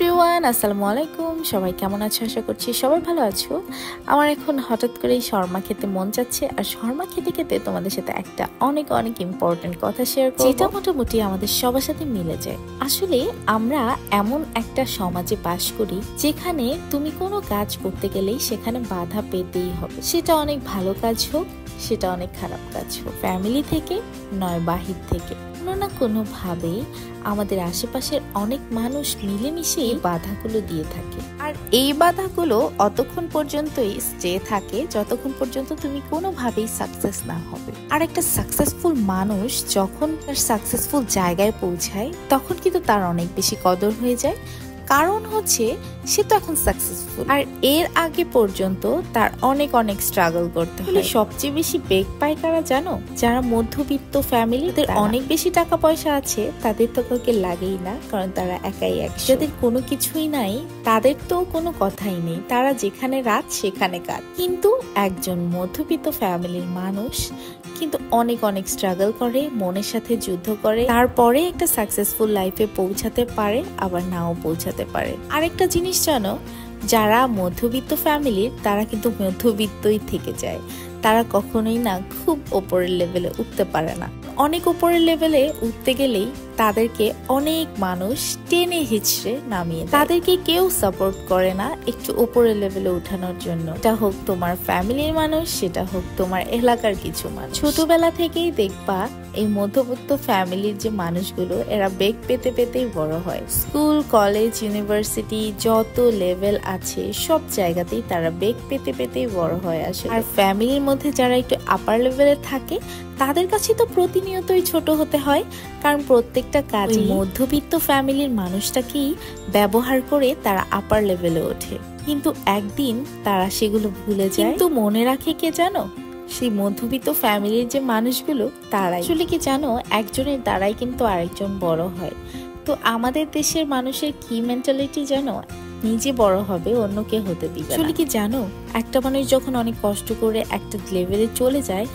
Everyone, আসসালামু আলাইকুম। সবাই কেমন আছো? আশা করছি সবাই ভালো আছো। আমার এখন হঠাৎ করেই শর্মা খেতে মন চাচ্ছে, আর শর্মা খেতে খেতে তোমাদের সাথে একটা অনেক অনেক ইম্পর্টেন্ট কথা শেয়ার করব, যেটা মোটামুটি আমাদের সবার সাথে মিলে যায়। আসলে আমরা এমন একটা সমাজে বাস করি যেখানে তুমি কোনো কাজ করতে গেলেই সেখানে বাধা পেতেই হবে। সেটা অনেক ভালো কাজ হোক, সেটা অনেক খারাপ কাজ হোক, ফ্যামিলি থেকে নয় বাহির থেকে, কোনো না কোনো ভাবে আমাদের আশেপাশের অনেক মানুষ মিলেমিশে এই বাধাগুলো দিয়ে থাকে। আর এই বাধাগুলো অতক্ষণ পর্যন্তই স্টে থাকে যতক্ষণ পর্যন্ত তুমি কোনোভাবেই সাকসেস না হবে। আর একটা সাকসেসফুল মানুষ যখন তার সাকসেসফুল জায়গায় পৌঁছায় তখন কিন্তু তার অনেক বেশি কদর হয়ে যায়, কারণ হচ্ছে সে তো এখন সাকসেসফুল। আর এর আগে পর্যন্ত তার অনেক অনেক স্ট্রাগল করতে হয়। সবচেয়ে বেশি বেগ পায় কারা জানো? যারা মধ্যবিত্ত ফ্যামিলিদের অনেক বেশি টাকা পয়সা আছে, তাদের তো কাউকে লাগেই না, কারণ তারা একাই এক। যাদের কোনো কিছুই নাই তাদের তো কোনো কথাই নেই, তারা যেখানে রাত সেখানে কাজ। কিন্তু একজন মধ্যবিত্ত ফ্যামিলির মানুষ কিন্তু অনেক অনেক স্ট্রাগল করে, মনের সাথে যুদ্ধ করে, তারপরে একটা সাকসেসফুল লাইফে পৌঁছাতে পারে, আবার নাও পৌঁছাতে পারে। আরেকটা জিনিস জানো, যারা মধ্যবিত্ত ফ্যামিলির তারা কিন্তু মধ্যবিত্তই থেকে যায়, তারা কখনোই না খুব ওপরের লেভেলে উঠতে পারে না। অনেক উপরের লেভেলে উঠতে গেলেই তাদেরকে অনেক মানুষ টেনে হিচড়ে নামিয়ে দেয়। তাদেরকে কেউ সাপোর্ট করে না একটু উপরের লেভেলে উঠানোর জন্য। এটা হোক তোমার ফ্যামিলির মানুষ, সেটা হোক তোমার এলাকার কিছু মানুষ। ছোটবেলা থেকেই দেখবা এই মধ্যবিত্ত ফ্যামিলির যে মানুষগুলো, এরা বেগ পেতে পেতেই বড় হয়। স্কুল, কলেজ, ইউনিভার্সিটি যত লেভেল আছে সব জায়গাতেই তারা বেগ পেতে পেতেই বড় হয় আসে। আর ফ্যামিলির মধ্যে যারা একটু আপার লেভেলে থাকে তাদের কাছে তো প্রতিনিয়তই ছোট হতে হয়, কারণ প্রত্যেকটা কাজে মধ্যবিত্ত ফ্যামিলির মানুষটাকেই ব্যবহার করে তারা আপার লেভেলে ওঠে। কিন্তু একদিন তারা সেগুলো ভুলে যায়। কিন্তু মনে রাখে কে জানো? সেই মধ্যবিত্ত ফ্যামিলির যে মানুষগুলো তারাই। আসলে কি জানো, একজনের দ্বারাই কিন্তু আরেকজন বড় হয়। তো আমাদের দেশের মানুষের কি মেন্টালিটি জানো? নিজে বড় হবে, অন্যকে হতে দিবে না। আসলে কি জানো, একটা মানুষ যখন অনেক কষ্ট করে একটা লেভেলে চলে যায়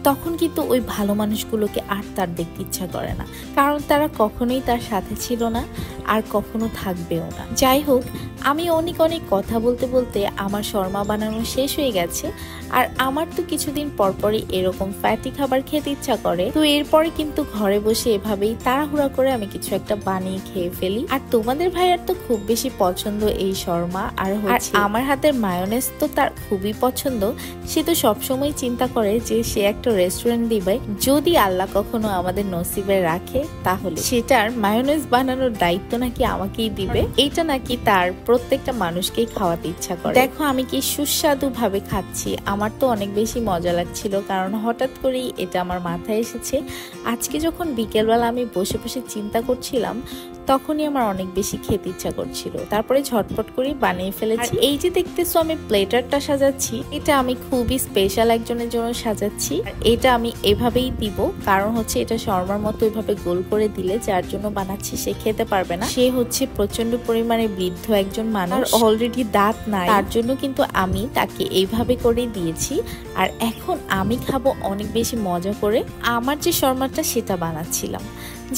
তখন কিন্তু ওই ভালো মানুষগুলোকে আর তার দেখতে ইচ্ছা করে না, কারণ তারা কখনোই তার সাথে ছিল না আর কখনো থাকবেও না। যাই হোক, আমি অনেক অনেক কথা বলতে বলতে আমার শর্মা বানানো শেষ হয়ে গেছে, আর আমার তো কিছুদিন পরপরই এরকম ফ্যাটি খাবার খেতে ইচ্ছা করে। তো এরপরে কিন্তু ঘরে বসে এভাবেই তাড়াহুড়া করে আমি কিছু একটা বানিয়ে খেয়ে ফেলি। আর তোমাদের ভাইয়ার তো খুব বেশি পছন্দ এই শর্মা, আর আমার হাতের মায়োনেজ তো তার খুবই পছন্দ। সে তো সবসময় চিন্তা করে যে সে একটা রেস্টুরেন্ট দিবে, যদি আল্লাহ কখনো আমাদের নসিবে রাখে তাহলে সেটার মায়োনেজ বানানোর দায়িত্ব নাকি আমাকেই দিবে। এইটা নাকি তার প্রত্যেকটা মানুষকেই খাওয়াতে ইচ্ছা করে। দেখো আমি কি সুস্বাদু ভাবে খাচ্ছি, আমার তো অনেক বেশি মজা লাগছিল, কারণ হঠাৎ করেই এটা আমার মাথায় এসেছে। আজকে যখন বিকেলবেলা আমি বসে বসে চিন্তা করছিলাম তখনই আমার অনেক বেশি খেতে ইচ্ছা করছিল, তারপরে ঝটপট করে বানিয়ে ফেলেছি। এই যে দেখতেছো আমি প্লেটারটা সাজাচ্ছি, এটা আমি খুবই স্পেশাল একজনের জন্য সাজাচ্ছি। এটা আমি এভাবেই দিব, কারণ হচ্ছে এটা শর্মার মতো এভাবে গোল করে দিলে যার জন্য বানাচ্ছি সে খেতে পারবে না। সে হচ্ছে প্রচন্ড পরিমাণে বৃদ্ধ একজন মানুষ, অলরেডি দাঁত নাই, তার জন্য কিন্তু আমি তাকে এইভাবে করে দিয়েছি। আর এখন আমি খাবো অনেক বেশি মজা করে। আমার যে শর্মাটা সেটা বানাচ্ছিলাম।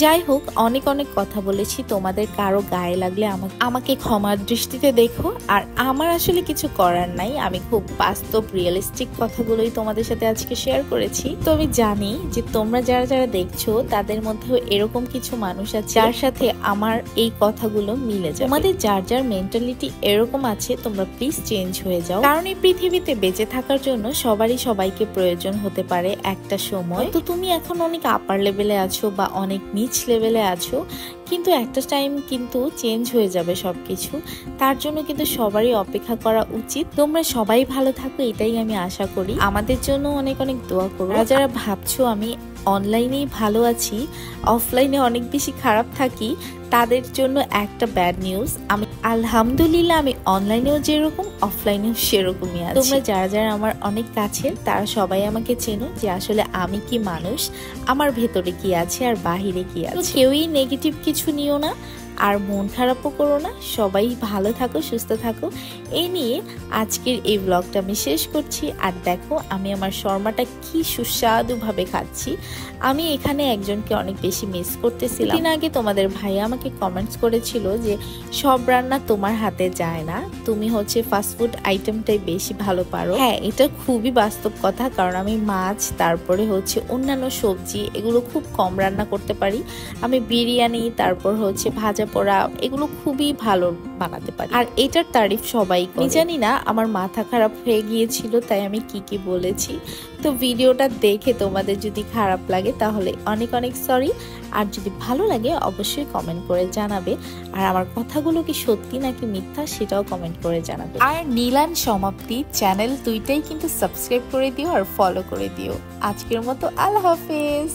যাই হোক, অনেক অনেক কথা বলেছি, তোমাদের কারো গায়ে লাগলে আমাকে ক্ষমার দৃষ্টিতে দেখো। আর আমার আসলে কিছু করার নাই, আমি খুব বাস্তব রিয়েলিস্টিক কথাগুলোই তোমাদের সাথে আজকে শেয়ার করেছি। তো আমি জানি যে তোমরা যারা যারা দেখছো তাদের মধ্যেও এরকম কিছু মানুষ আছে যার সাথে আমার এই কথাগুলো মিলে যায়। তোমাদের যার যার মেন্টালিটি এরকম আছে, তোমরা প্লিজ চেঞ্জ হয়ে যাও, কারণ এই পৃথিবীতে বেঁচে থাকার জন্য সবারই সবাইকে প্রয়োজন হতে পারে একটা সময়। তো তুমি এখন অনেক আপার লেভেলে আছো বা অনেক নিচ লেভেলে আছো, কিন্তু একটা টাইম কিন্তু চেঞ্জ হয়ে যাবে সবকিছু। তার জন্য কিন্তু সবারই অপেক্ষা করা উচিত। তোমরা সবাই ভালো থাকো, এটাই আমি আশা করি। আমাদের জন্য অনেক অনেক দোয়া করো। যারা ভাবছো আমি অনলাইনেই ভালো আছি, অফলাইনে অনেক বেশি খারাপ থাকি, তাদের জন্য একটা ব্যাড নিউজ। আমি আলহামদুলিল্লাহ আমি অনলাইনেও যেরকম অফলাইনেও সেরকমই আছি। তোমরা যারা যারা আমার অনেক কাছের তারা সবাই আমাকে চেনো যে আসলে আমি কি মানুষ, আমার ভেতরে কি আছে আর বাহিরে কি আছে। কেউই নেগেটিভ কিছু নিও না, আর মন খারাপও করো না, সবাই ভালো থাকো, সুস্থ থাকো। এই নিয়ে আজকের এই ব্লগটা আমি শেষ করছি। আর দেখো আমি আমার শর্মাটা কি সুস্বাদুভাবে খাচ্ছি। আমি এখানে একজনকে অনেক বেশি মিস করতেছিলাম। দিন আগে তোমাদের ভাই আমাকে কমেন্টস করেছিল যে সব রান্না তোমার হাতে যায় না, তুমি হচ্ছে ফাস্টফুড আইটেমটাই বেশি ভালো পারো। হ্যাঁ, এটা খুবই বাস্তব কথা, কারণ আমি মাছ, তারপরে হচ্ছে অন্যান্য সবজি এগুলো খুব কম রান্না করতে পারি। আমি বিরিয়ানি, তারপর হচ্ছে ভাজা পোড়া এগুলো খুবই ভালো বানাতে পারি। আর এটার তারিফ সবাই করে। জানি না আমার মাথা খারাপ হয়ে গিয়েছিল তাই আমি কি বলেছি। তো ভিডিওটা দেখে তোমাদের যদি খারাপ লাগে তাহলে অনেক অনেক সরি। আর যদি ভালো লাগে অবশ্যই কমেন্ট করে জানাবে। আর আমার কথাগুলো কি সত্যি নাকি মিথ্যা সেটাও কমেন্ট করে জানাবে। আর নীলান সমাপ্তি চ্যানেল দুইটাই কিন্তু সাবস্ক্রাইব করে দিও আর ফলো করে দিও। আজকের মতো আল্লাহ হাফেজ।